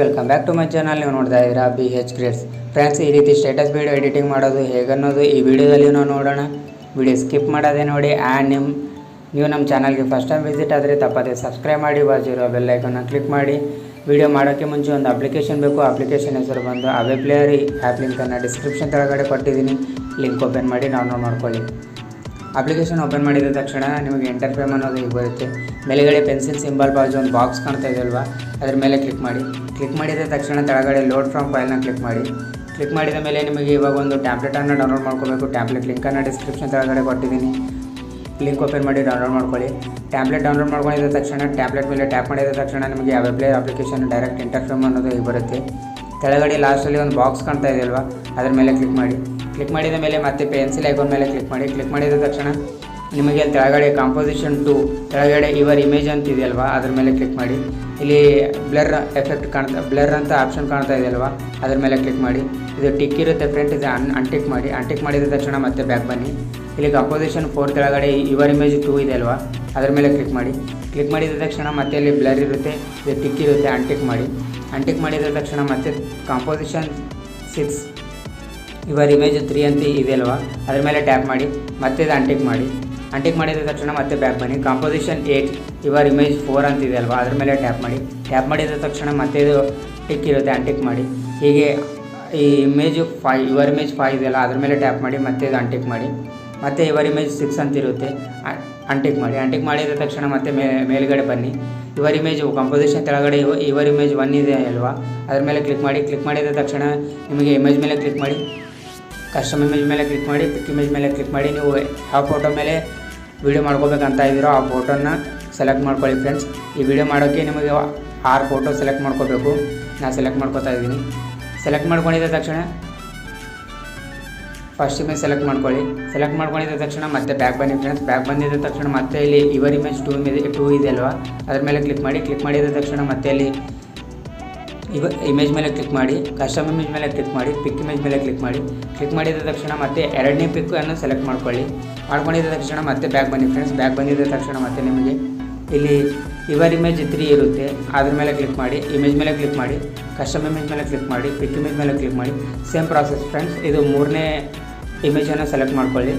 Welcome back to my channel. ನೀವು ನೋಡ್ತಾ ಇದ್ದೀರಾ BH ಗ್ರೇಡ್ಸ್. ಫ್ರೆಂಡ್ಸ್, ಈ ರೀತಿ ಸ್ಟೇಟಸ್ ವೀಡಿಯೋ ಎಡಿಟಿಂಗ್ ಮಾಡೋದು ಹೇಗನ್ನೋದು ಈ ವಿಡಿಯೋದಲ್ಲಿ ನಾವು ನೋಡೋಣ. ವಿಡಿಯೋ ಸ್ಕಿಪ್ ಮಾಡೋದೇ ನೋಡಿ. ಆ್ಯಂಡ್ ನೀವು ನಮ್ಮ ಚಾನಲ್ಗೆ ಫಸ್ಟ್ ಟೈಮ್ ವಿಸಿಟ್ ಆದರೆ ತಪ್ಪದೆ ಸಬ್ಸ್ಕ್ರೈಬ್ ಮಾಡಿ, ಬಾಜಿರೋ ಬೆಲ್ ಐಕನ್ನ ಕ್ಲಿಕ್ ಮಾಡಿ. ವಿಡಿಯೋ ಮಾಡೋಕ್ಕೆ ಮುಂಚೆ ಒಂದು ಅಪ್ಲಿಕೇಶನ್ ಬೇಕು. ಅಪ್ಲಿಕೇಶನ್ ಹೆಸರು ಬಂದು ಅವೇ ಪ್ಲೇಯರ್. ಆ್ಯಪ್ ಲಿಂಕನ್ನು ಡಿಸ್ಕ್ರಿಪ್ಷನ್ ಕೆಳಗಡೆ ಕೊಟ್ಟಿದ್ದೀನಿ. ಲಿಂಕ್ ಓಪನ್ ಮಾಡಿ ಡೌನ್ಲೋಡ್ ಮಾಡ್ಕೊಳ್ಳಿ. ಅಪ್ಲಿಕೇಶನ್ ಓಪನ್ ಮಾಡಿದ ತಕ್ಷಣ ನಿಮಗೆ ಎಂಟರ್ ಫ್ರೇಮ್ ಅನ್ನೋದು ಈಗ ಬರುತ್ತೆ. ಮೇಲೆಗಡೆ ಪೆನ್ಸಿಲ್ ಸಿಂಬಲ್ ಬಾಜು ಒಂದು ಬಾಕ್ಸ್ ಕಾಣ್ತಾ ಇದೆ ಅಲ್ವಾ, ಅದ್ರ ಮೇಲೆ ಕ್ಲಿಕ್ ಮಾಡಿ. ಕ್ಲಿಕ್ ಮಾಡಿದ ತಕ್ಷಣ ಕೆಳಗಡೆ ಲೋಡ್ ಫ್ರಮ್ ಫೈಲ್ನ ಕ್ಲಿಕ್ ಮಾಡಿ. ಕ್ಲಿಕ್ ಮಾಡಿದ ಮೇಲೆ ನಿಮಗೆ ಇವಾಗ ಒಂದು ಟ್ಯಾಂಪ್ಲೆಟನ್ನು ಡೌನ್ಲೋಡ್ ಮಾಡ್ಕೋಬೇಕು. ಟ್ಯಾಂಪ್ಲೆಟ್ ಲಿಂಕನ್ನು ಡಿಸ್ಕ್ರಿಪ್ಷನ್ ಕೆಳಗಡೆ ಕೊಟ್ಟಿದ್ದೀನಿ. ಲಿಂಕ್ ಓಪನ್ ಮಾಡಿ ಡೌನ್ಲೋಡ್ ಮಾಡ್ಕೊಳ್ಳಿ. ಟ್ಯಾಂಪ್ಲೆಟ್ ಡೌನ್ಲೋಡ್ ಮಾಡ್ಕೊಂಡಿದ್ದ ತಕ್ಷಣ ಟ್ಯಾಂಪ್ಲೆಟ್ ಮೇಲೆ ಟ್ಯಾಪ್ ಮಾಡಿದ ತಕ್ಷಣ ನಿಮಗೆ ಯಾವ play application direct enter frame ಅನ್ನೋದು ಈಗ ಬರುತ್ತೆ. ಕೆಳಗಡೆ ಲಾಸ್ಟಲ್ಲಿ ಒಂದು ಬಾಕ್ಸ್ ಕಾಣ್ತಾ ಇದೆ ಅಲ್ವಾ, ಅದ್ರ ಮೇಲೆ ಕ್ಲಿಕ್ ಮಾಡಿ. ಕ್ಲಿಕ್ ಮಾಡಿದ ಮೇಲೆ ಮತ್ತೆ ಪೆನ್ಸಿಲ್ ಐಕಾನ್ ಮೇಲೆ ಕ್ಲಿಕ್ ಮಾಡಿ. ಕ್ಲಿಕ್ ಮಾಡಿದ ತಕ್ಷಣ ನಿಮಗೆ ಅಲ್ಲಿ ಕೆಳಗಡೆ ಕಾಂಪೋಸಿಷನ್ 2 ಕೆಳಗಡೆ ಯುವರ್ ಇಮೇಜ್ ಅಂತ ಇದೆಯಲ್ವಾ, ಅದ್ರ ಮೇಲೆ ಕ್ಲಿಕ್ ಮಾಡಿ. ಇಲ್ಲಿ ಬ್ಲರ್ ಎಫೆಕ್ಟ್ ಬ್ಲರ್ ಅಂತ ಆಪ್ಷನ್ ಕಾಣ್ತಾ ಇದೆಯಲ್ವಾ, ಅದ್ರ ಮೇಲೆ ಕ್ಲಿಕ್ ಮಾಡಿ. ಇದು ಟಿಕ್ ಇರುತ್ತೆ ಫ್ರೆಂಡ್, ಇದು ಅನ್ಟಿಕ್ ಮಾಡಿ. ಅನ್ಟಿಕ್ ಮಾಡಿದ ತಕ್ಷಣ ಮತ್ತೆ ಬ್ಯಾಕ್ ಬನ್ನಿ. ಇಲ್ಲಿ ಕಾಂಪೋಸಿಷನ್ 4 ಕೆಳಗಡೆ ಯುವರ್ ಇಮೇಜ್ 2 ಇದೆ ಅಲ್ವಾ, ಅದ್ರ ಮೇಲೆ ಕ್ಲಿಕ್ ಮಾಡಿ. ಕ್ಲಿಕ್ ಮಾಡಿದ ತಕ್ಷಣ ಮತ್ತೆ ಇಲ್ಲಿ ಬ್ಲರ್ ಇರುತ್ತೆ, ಇದು ಟಿಕ್ ಇರುತ್ತೆ, ಅನ್ಟಿಕ್ ಮಾಡಿ. ಅನ್ಟಿಕ್ ಮಾಡಿದ ತಕ್ಷಣ ಮತ್ತೆ ಕಾಂಪೋಸಿಷನ್ 6 ಯುವರ್ ಇಮೇಜ್ 3 ಅಂತ ಇದೆ ಅಲ್ವಾ, ಅದ್ರ ಮೇಲೆ ಟ್ಯಾಪ್ ಮಾಡಿ. ಮತ್ತೆ ಇದು ಅನ್ಟಿಕ್ ಮಾಡಿ. ಅನ್ಟಿಕ್ ಮಾಡಿದ ತಕ್ಷಣ ಮತ್ತೆ ಬ್ಯಾಕ್ ಬನ್ನಿ. ಕಾಂಪೋಸಿಷನ್ 8 ಯುವರ್ ಇಮೇಜ್ 4 ಅಂತ ಇದೆ ಅಲ್ವಾ, ಅದ್ರ ಮೇಲೆ ಟ್ಯಾಪ್ ಮಾಡಿ. ಟ್ಯಾಪ್ ಮಾಡಿದ ತಕ್ಷಣ ಮತ್ತೆ ಇದು ಟಿಕ್ ಇರುತ್ತೆ, ಅನ್ಟಿಕ್ ಮಾಡಿ. ಹೀಗೆ ಈ ಇಮೇಜು 5 ಯುವರ್ ಇಮೇಜ್ 5 ಇದೆಯಲ್ಲ, ಅದ್ರ ಮೇಲೆ ಟ್ಯಾಪ್ ಮಾಡಿ. ಮತ್ತೆ ಇದು ಅನ್ಟಿಕ್ ಮಾಡಿ. ಮತ್ತೆ ಯುವರ್ ಇಮೇಜ್ 6 ಅಂತ ಇರುತ್ತೆ, ಅನ್ಟಿಕ್ ಮಾಡಿ. ಅನ್ಟಿಕ್ ಮಾಡಿದ ತಕ್ಷಣ ಮತ್ತೆ ಮೇಲ್ಗಡೆ ಬನ್ನಿ. ಯುವರ್ ಇಮೇಜ್ ಕಾಂಪೋಸಿಷನ್ ಕೆಳಗಡೆ ಯುವರ್ ಇಮೇಜ್ 1 ಇದೆ ಅಲ್ವಾ, ಅದ್ರ ಮೇಲೆ ಕ್ಲಿಕ್ ಮಾಡಿ. ಕ್ಲಿಕ್ ಮಾಡಿದ ತಕ್ಷಣ ನಿಮಗೆ ಇಮೇಜ್ ಮೇಲೆ ಕ್ಲಿಕ್ ಮಾಡಿ, ಕಸ್ಟಮ್ ಇಮೇಜ್ ಮೇಲೆ ಕ್ಲಿಕ್ ಮಾಡಿ, ಪಿಕ್ ಇಮೇಜ್ ಮೇಲೆ ಕ್ಲಿಕ್ ಮಾಡಿ. ನೀವು ಯಾವ ಫೋಟೋ ಮೇಲೆ ವೀಡಿಯೋ ಮಾಡ್ಕೋಬೇಕಂತ ಇದ್ದೀರೋ ಆ ಫೋಟೋನ ಸೆಲೆಕ್ಟ್ ಮಾಡ್ಕೊಳ್ಳಿ ಫ್ರೆಂಡ್ಸ್. ಈ ವಿಡಿಯೋ ಮಾಡೋಕ್ಕೆ ನಿಮಗೆ 6 ಫೋಟೋ ಸೆಲೆಕ್ಟ್ ಮಾಡ್ಕೋಬೇಕು. ನಾನು ಸೆಲೆಕ್ಟ್ ಮಾಡ್ಕೋತಾ ಇದ್ದೀನಿ. ಸೆಲೆಕ್ಟ್ ಮಾಡ್ಕೊಂಡಿದ್ದ ತಕ್ಷಣ ಫಸ್ಟ್ ಇಮೇಜ್ ಸೆಲೆಕ್ಟ್ ಮಾಡ್ಕೊಳ್ಳಿ. ಸೆಲೆಕ್ಟ್ ಮಾಡ್ಕೊಂಡಿದ್ದ ತಕ್ಷಣ ಮತ್ತೆ ಬ್ಯಾಕ್ ಬನ್ನಿ ಫ್ರೆಂಡ್ಸ್. ಬ್ಯಾಕ್ ಬಂದಿದ್ದ ತಕ್ಷಣ ಮತ್ತೆ ಇಲ್ಲಿ ಯುವರ್ ಇಮೇಜ್ 2 ಇದೆ ಅಲ್ವಾ, ಅದ್ರ ಮೇಲೆ ಕ್ಲಿಕ್ ಮಾಡಿ. ಕ್ಲಿಕ್ ಮಾಡಿದ ತಕ್ಷಣ ಮತ್ತೆ ಅಲ್ಲಿ ಇಮೇಜ್ ಮೇಲೆ ಕ್ಲಿಕ್ ಮಾಡಿ, ಕಸ್ಟಮ್ ಇಮೇಜ್ ಮೇಲೆ ಕ್ಲಿಕ್ ಮಾಡಿ, ಪಿಕ್ ಇಮೇಜ್ ಮೇಲೆ ಕ್ಲಿಕ್ ಮಾಡಿ. ಕ್ಲಿಕ್ ಮಾಡಿದ ತಕ್ಷಣ ಮತ್ತೆ ಎರಡನೇ ಪಿಕ್ಕನ್ನು ಸೆಲೆಕ್ಟ್ ಮಾಡ್ಕೊಳ್ಳಿ. ಮಾಡ್ಕೊಂಡಿದ್ದ ತಕ್ಷಣ ಮತ್ತೆ ಬ್ಯಾಕ್ ಬನ್ನಿ ಫ್ರೆಂಡ್ಸ್. ಬ್ಯಾಕ್ ಬಂದಿದ್ದ ತಕ್ಷಣ ಮತ್ತೆ ನಿಮಗೆ ಇಲ್ಲಿ ಯುವರ್ ಇಮೇಜ್ 3 ಇರುತ್ತೆ, ಅದ್ರ ಮೇಲೆ ಕ್ಲಿಕ್ ಮಾಡಿ. ಇಮೇಜ್ ಮೇಲೆ ಕ್ಲಿಕ್ ಮಾಡಿ, ಕಸ್ಟಮ್ ಇಮೇಜ್ ಮೇಲೆ ಕ್ಲಿಕ್ ಮಾಡಿ, ಪಿಕ್ ಇಮೇಜ್ ಮೇಲೆ ಕ್ಲಿಕ್ ಮಾಡಿ. Same process friends. ಇದು 3ನೇ ಇಮೇಜನ್ನು ಸೆಲೆಕ್ಟ್ ಮಾಡ್ಕೊಳ್ಳಿ.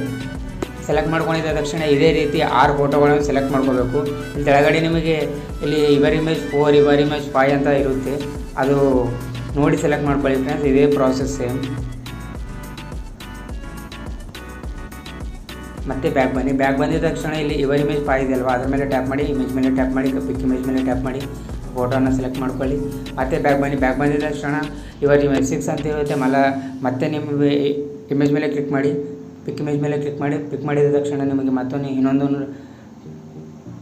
ಸೆಲೆಕ್ಟ್ ಮಾಡ್ಕೊಂಡಿದ್ದ ತಕ್ಷಣ ಇದೇ ರೀತಿ 6 ಫೋಟೋಗಳನ್ನು ಸೆಲೆಕ್ಟ್ ಮಾಡ್ಕೋಬೇಕು. ಇಲ್ಲಿ ಕೆಳಗಡೆ ನಿಮಗೆ ಇಲ್ಲಿ ಯುವರ್ ಇಮೇಜ್ 4 ಯುವರ್ ಇಮೇಜ್ 5 ಅಂತ ಇರುತ್ತೆ, ಅದು ನೋಡಿ ಸೆಲೆಕ್ಟ್ ಮಾಡ್ಕೊಳ್ಳಿ ಫ್ರೆಂಡ್ಸ್. ಇದೇ ಪ್ರಾಸೆಸ್ ಸೇಮ್. ಮತ್ತೆ ಬ್ಯಾಕ್ ಬನ್ನಿ. ಬ್ಯಾಕ್ ಬಂದಿದ ತಕ್ಷಣ ಇಲ್ಲಿ ಯುವರ್ ಇಮೇಜ್ 5 ಇದೆ ಅಲ್ವಾ, ಅದ್ರ ಮೇಲೆ ಟ್ಯಾಪ್ ಮಾಡಿ. ಇಮೇಜ್ ಮೇಲೆ ಟ್ಯಾಪ್ ಮಾಡಿ, ಪಿಕ್ ಇಮೇಜ್ ಮೇಲೆ ಟ್ಯಾಪ್ ಮಾಡಿ, ಫೋಟೋನ ಸೆಲೆಕ್ಟ್ ಮಾಡ್ಕೊಳ್ಳಿ. ಮತ್ತೆ ಬ್ಯಾಕ್ ಬನ್ನಿ. ಬ್ಯಾಕ್ ಬಂದಿದ ತಕ್ಷಣ ಯುವರ್ ಇಮೇಜ್ 6 ಅಂತ ಇರುತ್ತೆ. ಮತ್ತೆ ನಿಮಗೆ ಇಮೇಜ್ ಮೇಲೆ ಕ್ಲಿಕ್ ಮಾಡಿ, ಪಿಕ್ ಇಮೇಜ್ ಮೇಲೆ ಕ್ಲಿಕ್ ಮಾಡಿ. ಪಿಕ್ ಮಾಡಿದ ತಕ್ಷಣ ನಿಮಗೆ ಮತ್ತೊಂದು ಇನ್ನೊಂದು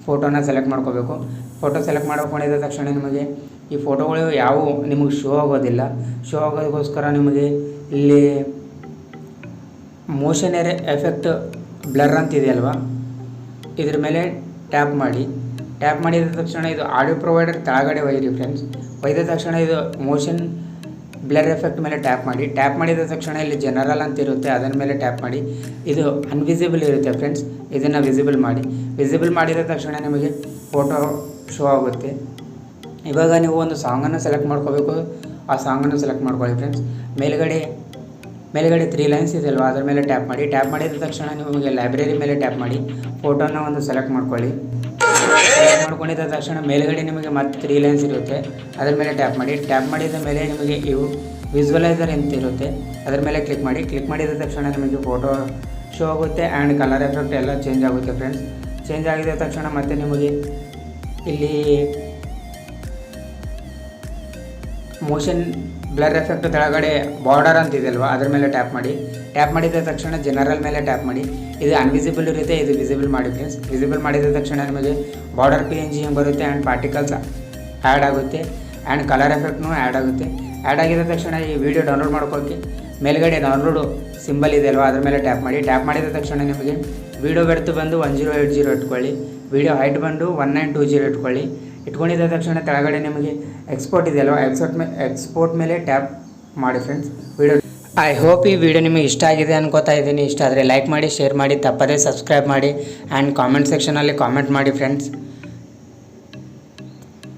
ಫೋಟೋನ ಸೆಲೆಕ್ಟ್ ಮಾಡ್ಕೋಬೇಕು. ಫೋಟೋ ಸೆಲೆಕ್ಟ್ ಮಾಡ್ಕೊಂಡಿದ್ದ ತಕ್ಷಣ ನಿಮಗೆ ಈ ಫೋಟೋಗಳು ಯಾವುವು ನಿಮಗೆ ಶೋ ಆಗೋದಿಲ್ಲ. ಶೋ ಆಗೋದಕ್ಕೋಸ್ಕರ ನಿಮಗೆ ಇಲ್ಲಿ ಮೋಷನ್ ಎಫೆಕ್ಟ್ ಬ್ಲರ್ ಅಂತ ಇದೆಯಲ್ವಾ, ಇದ್ರ ಮೇಲೆ ಟ್ಯಾಪ್ ಮಾಡಿ. ಟ್ಯಾಪ್ ಮಾಡಿದ ತಕ್ಷಣ ಇದು ಆಡಿಯೋ ಪ್ರೊವೈಡರ್ ಕೆಳಗಡೆ ಒಯ್ಯಿರಿ ಫ್ರೆಂಡ್ಸ್. ಒಯ್ದ ತಕ್ಷಣ ಇದು ಮೋಷನ್ ಬ್ಲರ್ ಎಫೆಕ್ಟ್ ಮೇಲೆ ಟ್ಯಾಪ್ ಮಾಡಿ. ಟ್ಯಾಪ್ ಮಾಡಿದ ತಕ್ಷಣ ಇಲ್ಲಿ ಜನರಲ್ ಅಂತ ಇರುತ್ತೆ, ಅದರ ಮೇಲೆ ಟ್ಯಾಪ್ ಮಾಡಿ. ಇದು ಅನ್ವಿಸಿಬಲ್ ಇರುತ್ತೆ ಫ್ರೆಂಡ್ಸ್, ಇದನ್ನು ವಿಸಿಬಲ್ ಮಾಡಿ. ವಿಸಿಬಲ್ ಮಾಡಿದ ತಕ್ಷಣ ನಿಮಗೆ ಫೋಟೋ ಶೋ ಆಗುತ್ತೆ. ಇವಾಗ ನೀವು ಒಂದು ಸಾಂಗನ್ನು ಸೆಲೆಕ್ಟ್ ಮಾಡ್ಕೋಬೇಕು. ಆ ಸಾಂಗನ್ನು ಸೆಲೆಕ್ಟ್ ಮಾಡ್ಕೊಳ್ಳಿ ಫ್ರೆಂಡ್ಸ್. ಮೇಲ್ಗಡೆ 3 ಲೈನ್ಸ್ ಇದೆ ಅಲ್ವಾ, ಅದ್ರ ಮೇಲೆ ಟ್ಯಾಪ್ ಮಾಡಿ. ಟ್ಯಾಪ್ ಮಾಡಿದ ತಕ್ಷಣ ನಿಮಗೆ ಲೈಬ್ರರಿ ಮೇಲೆ ಟ್ಯಾಪ್ ಮಾಡಿ ಫೋಟೋನ ಒಂದು ಸೆಲೆಕ್ಟ್ ಮಾಡ್ಕೊಳ್ಳಿ. ಸೆಲೆಕ್ಟ್ ಮಾಡ್ಕೊಂಡಿದ್ದ ತಕ್ಷಣ ಮೇಲ್ಗಡೆ ನಿಮಗೆ ಮತ್ತೆ 3 ಲೈನ್ಸ್ ಇರುತ್ತೆ, ಅದ್ರ ಮೇಲೆ ಟ್ಯಾಪ್ ಮಾಡಿ. ಟ್ಯಾಪ್ ಮಾಡಿದ ಮೇಲೆ ನಿಮಗೆ ಇವು ವಿಜುವಲೈಸರ್ ಅಂತ ಇರುತ್ತೆ, ಅದ್ರ ಮೇಲೆ ಕ್ಲಿಕ್ ಮಾಡಿ. ಕ್ಲಿಕ್ ಮಾಡಿದ ತಕ್ಷಣ ನಿಮಗೆ ಫೋಟೋ ಶೋ ಆಗುತ್ತೆ ಆ್ಯಂಡ್ ಕಲರ್ ಎಫೆಕ್ಟ್ ಎಲ್ಲ ಚೇಂಜ್ ಆಗುತ್ತೆ ಫ್ರೆಂಡ್ಸ್. ಚೇಂಜ್ ಆಗಿದ ತಕ್ಷಣ ಮತ್ತೆ ನಿಮಗೆ ಇಲ್ಲಿ ಮೋಷನ್ ಬ್ಲರ್ ಎಫೆಕ್ಟ್ ಕೆಳಗಡೆ ಬಾರ್ಡರ್ ಅಂತ ಇದೆ ಅಲ್ವಾ, ಅದ್ರ ಮೇಲೆ ಟ್ಯಾಪ್ ಮಾಡಿ. ಟ್ಯಾಪ್ ಮಾಡಿದ ತಕ್ಷಣ ಜನರಲ್ ಮೇಲೆ ಟ್ಯಾಪ್ ಮಾಡಿ. ಇದು ಅನ್ವಿಸಿಬಲ್ ಇರುತ್ತೆ, ಇದು ವಿಸಿಬಲ್ ಮಾಡಿ ಫ್ರೆಂಡ್ಸ್. ವಿಸಿಬಲ್ ಮಾಡಿದ ತಕ್ಷಣ ನಿಮಗೆ ಬಾರ್ಡರ್ PNG ಬರುತ್ತೆ ಆ್ಯಂಡ್ ಪಾರ್ಟಿಕಲ್ಸ್ ಆ್ಯಡ್ ಆಗುತ್ತೆ ಆ್ಯಂಡ್ ಕಲರ್ ಎಫೆಕ್ಟ್ನೂ ಆ್ಯಡ್ ಆಗುತ್ತೆ. ಆ್ಯಡ್ ಆಗಿದ ತಕ್ಷಣ ಈ ವಿಡಿಯೋ ಡೌನ್ಲೋಡ್ ಮಾಡ್ಕೊಳ್ಳೋಕ್ಕೆ ಮೇಲ್ಗಡೆ ಡೌನ್ಲೋಡು ಸಿಂಬಲ್ ಇದೆ ಅಲ್ವಾ, ಅದ್ರ ಮೇಲೆ ಟ್ಯಾಪ್ ಮಾಡಿ. ಟ್ಯಾಪ್ ಮಾಡಿದ ತಕ್ಷಣ ನಿಮಗೆ ವಿಡಿಯೋ ಬೆಡ್ತು ಬಂದು 1080 ಇಟ್ಕೊಳ್ಳಿ. ವಿಡಿಯೋ ಹೈಟ್ ಬಂದು 1920 ಇಟ್ಕೊಳ್ಳಿ. ಇಟ್ಕೊಂಡಿದ್ದ ತಕ್ಷಣ ಕೆಳಗಡೆ ನಿಮಗೆ ಎಕ್ಸ್ಪೋರ್ಟ್ ಇದೆ ಅಲ್ವಾ, ಎಕ್ಸ್ಪೋರ್ಟ್ ಮೇಲೆ ಟ್ಯಾಪ್ ಮಾಡಿ ಫ್ರೆಂಡ್ಸ್. ವಿಡಿಯೋ ಐ ಹೋಪ್ ಈ ವಿಡಿಯೋ ನಿಮಗೆ ಇಷ್ಟ ಆಗಿದೆ ಅನ್ಕೋತಾ ಇದ್ದೀನಿ. ಇಷ್ಟ ಆದರೆ ಲೈಕ್ ಮಾಡಿ, ಶೇರ್ ಮಾಡಿ, ತಪ್ಪದೇ ಸಬ್ಸ್ಕ್ರೈಬ್ ಮಾಡಿ ಆ್ಯಂಡ್ ಕಾಮೆಂಟ್ ಸೆಕ್ಷನಲ್ಲಿ ಕಾಮೆಂಟ್ ಮಾಡಿ ಫ್ರೆಂಡ್ಸ್.